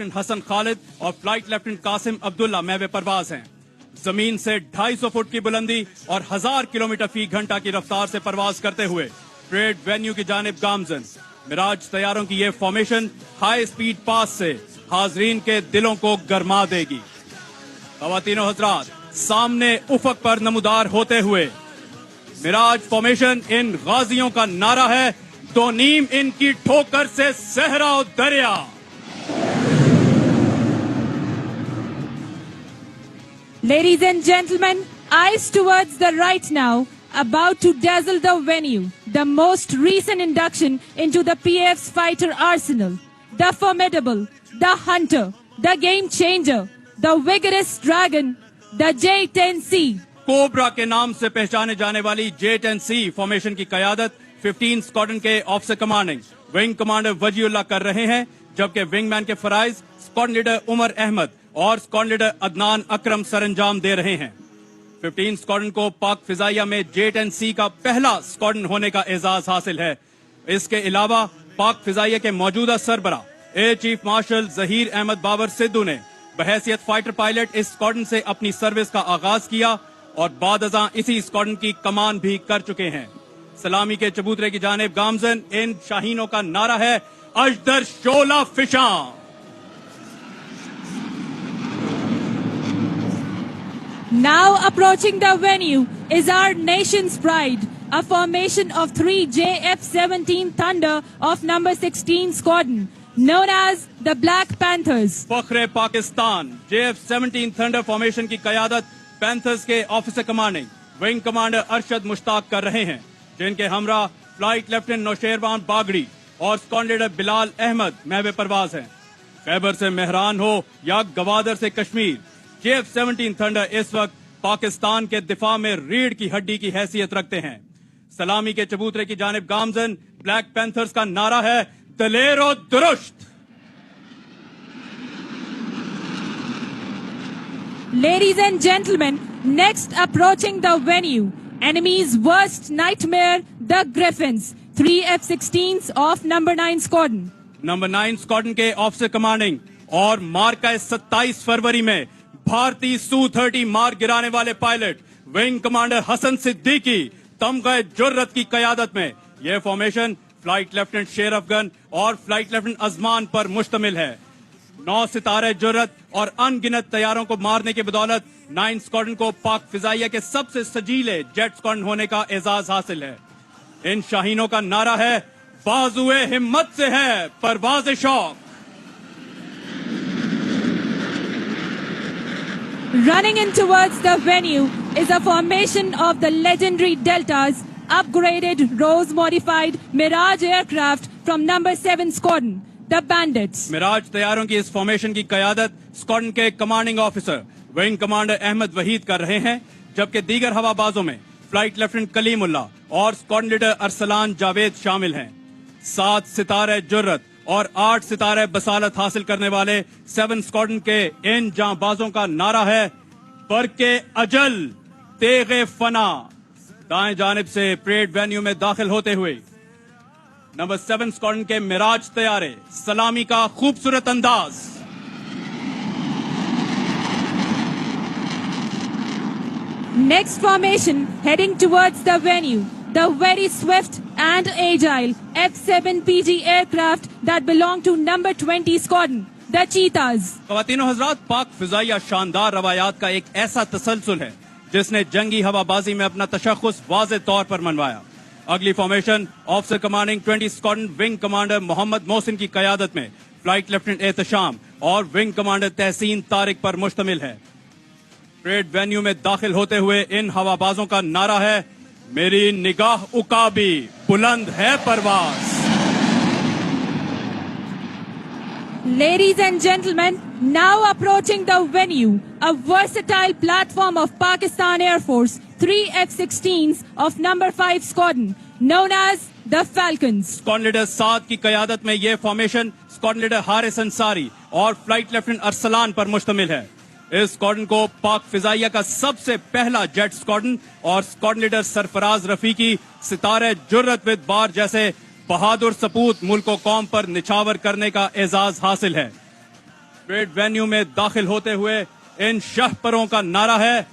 Lieutenant Hasan Khalid और flight lieutenant Qasim Abdullah महवे परवाज हैं। जमीन से 250 फुट की बुलंदी और 1000 किलोमीटर फी घंटा की रफ्तार से परवाज करते हुए परेड वेन्यू की जानिब गामजन। मिराज तैयारों की ये फॉर्मेशन हाई स्पीड पास से हाजरीन के दिलों को गरमा देगी। ख़वातीनो हज़रात, सामने उफक पर नमूदार होते हुए मिराज फॉर्मेशन इन गाजियों का नारा है, दो नीम इनकी ठोकर से सहरा और दरिया। Ladies and gentlemen, eyes towards the right now, about to dazzle the venue, the most recent induction into the PF's fighter arsenal, the formidable, the hunter, the game changer, the vigorous dragon, the J-10C. Cobra के नाम से पहचाने जाने वाली J-10C formation की कयादत 15 squadron के officer commanding wing commander वजीउल्लाह कर रहे हैं, जबकि विंगमैन के फराइज स्क्वाड्रन लीडर उमर अहमद और स्क्वाड्रन लीडर अदनान अकरम सरंजाम दे रहे हैं। 15 स्क्वाड्रन को पाक फिजाइया में J-10C का पहला स्क्वाड्रन होने का एजाज हासिल है। इसके अलावा पाक फिजाइया के मौजूदा सरबरा air chief marshal Zaheer Ahmed Babar Sidhu ने बहैसियत फाइटर पायलट इस स्क्वाड्रन से अपनी सर्विस का आगाज किया और बाद अज़ां इसी स्क्वाड्रन की कमान भी कर चुके हैं। सलामी के चबूतरे की जानिब गामजन इन शाहीनों का नारा है, अजदर शोला फिशां। Now approaching the venue is our nation's pride, a formation of 3 JF-17 Thunder of number 16 Squadron, known as the Black Panthers. फख्रे पाकिस्तान JF-17 थंडर फॉर्मेशन की कयादत पैंथर्स के officer commanding wing commander Arshad Mushtaq कर रहे हैं, जिनके हमरा फ्लाइट लेफ्टिनेंट नौशेरवान बागड़ी और स्क्वाड्रन लीडर बिलाल अहमद महवे परवाज हैं। खैबर से मेहरान हो या गवादर से कश्मीर, JF-17 थंडर इस वक्त पाकिस्तान के दिफा में रीढ़ की हड्डी की हैसियत रखते हैं। सलामी के चबूतरे की जानिब गामजन ब्लैक पैंथर्स का नारा है, दलेर और दुरुस्त। Ladies and gentlemen, next approaching the venue, enemy's worst nightmare, the Griffins, 3 F-16s of number 9 Squadron. Number 9 squadron के ऑफिसर कमांडिंग और मार्का 27 फरवरी में भारतीय Su-30 मार गिराने वाले pilot wing commander Hasan Siddiqui तमगा जुर्रत की कयादत में यह फॉर्मेशन फ्लाइट लेफ्टिनेंट शेर अफगन और फ्लाइट लेफ्टिनेंट अजमान पर मुश्तमिल है। 9 सितारे जुर्रत और अनगिनत तैयारों को मारने की बदौलत 9 स्क्वाड्रन को पाक फिजाइया के सबसे सजीले जेट स्क्वाड्रन होने का एजाज हासिल है। इन शाहीनों का नारा है, बाजुए हिम्मत से है परवाज़ शौक। Running in towards the venue is a formation of the legendary Deltas, upgraded Rose-modified Mirage aircraft from number 7 Squadron, the Bandits. Miraj तैयारों की इस फॉर्मेशन की कयादत स्क्वाड्रन के commanding officer wing commander Ahmed Waheed कर रहे हैं, जबकि दीगर हवाबाजों में फ्लाइट लेफ्टिनेंट कलीमुल्लाह और स्क्वाड्रन लीडर अरसलान जावेद शामिल हैं। 7 सितारे जुर्रत और 8 सितारे बसालत हासिल करने वाले 7 स्क्वाड्रन के इन जांबाजों का नारा है, बरके अजल तेगे फना। दाएं जानिब से परेड वेन्यू में दाखिल होते हुए नंबर 7 स्क्वाड्रन के मिराज तैयारे, सलामी का खूबसूरत अंदाज। Next formation heading towards the venue, the very swift and agile F-7PG aircraft that belong to number 20 Squadron, the Cheetahs. ख़वातीनो हज़रात, पाक फिजाइया शानदार रवायात का एक ऐसा तसलसल है जिसने जंगी हवाबाजी में अपना तशख़्ख़ुस वाज़े तौर पर मनवाया। अगली formation officer commanding 20 squadron wing commander Mohammad Mohsin की कयादत में फ्लाइट लेफ्टिनेंट एहतशाम और विंग कमांडर तहसीन तारिक पर मुश्तमिल है। परेड वेन्यू में दाखिल होते हुए इन हवाबाजों का नारा है, मेरी निगाह उकाबी, बुलंद है परवाज। Ladies and gentlemen, now approaching the venue, a versatile platform of Pakistan Air Force, 3 F-16s of number 5 Squadron, known as the Falcons. Squadron leader 7 की कयादत में यह formation squadron leader Haris Ansari और फ्लाइट लेफ्टिनेंट अरसलान पर मुश्तमिल है। इस स्क्वाड्रन को पाक फिजाइया का सबसे पहला जेट स्क्वाड्रन और स्क्वाड्रन लीडर सरफराज रफीकी सितारे जुर्रत विद बार जैसे बहादुर सपूत मुल्क व कौम पर निछावर करने का एजाज हासिल है। परेड वेन्यू में दाखिल होते हुए इन शहपरों का नारा है,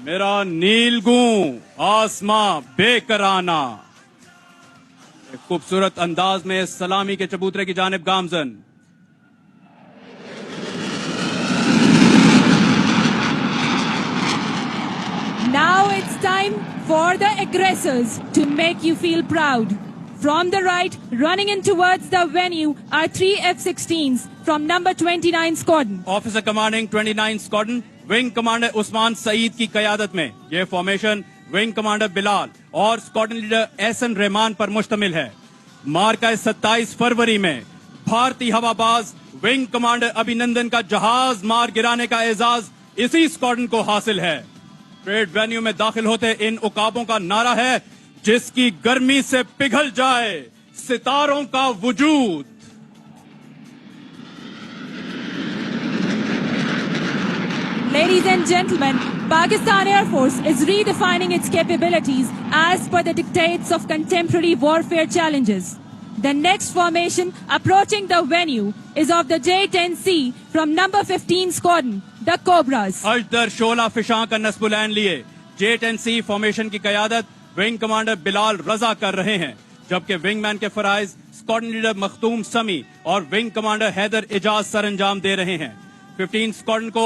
मेरा नीलगूं आसमां बेकराना। एक खूबसूरत अंदाज में सलामी के चबूतरे की जानिब गामजन। Now it's time for the aggressors to make you feel proud. From the right, running in towards the venue are 3 F-16s from number 29 Squadron. Officer commanding 29 Squadron, Wing Commander Usman Saeed की क़यादत में ये फॉर्मेशन विंग कमांडर बिलाल और squadron leader Ehsan Rahman पर मुश्तमिल है। मार्का 27 फरवरी में भारतीय हवाबाज wing commander अभिनंदन का जहाज मार गिराने का एजाज इसी स्क्वाड्रन को हासिल है। परेड वेन्यू में दाखिल होते इन उकाबों का नारा है, जिसकी गर्मी से पिघल जाए सितारों का वजूद। Ladies and gentlemen, Pakistan Air Force is redefining its capabilities as per the dictates of contemporary warfare challenges. The next formation approaching the venue is of the J-10C from number 15 Squadron, the Cobras. अजदर शोला फिशां का नस्बुलैन लिए J-10C formation की क़यादत wing commander Bilal रजा कर रहे हैं, जबकि wingman के फराइज squadron leader मखतूम समी और विंग कमांडर हैदर इजाज सरंजाम दे रहे हैं। 15 स्क्वाड्रन को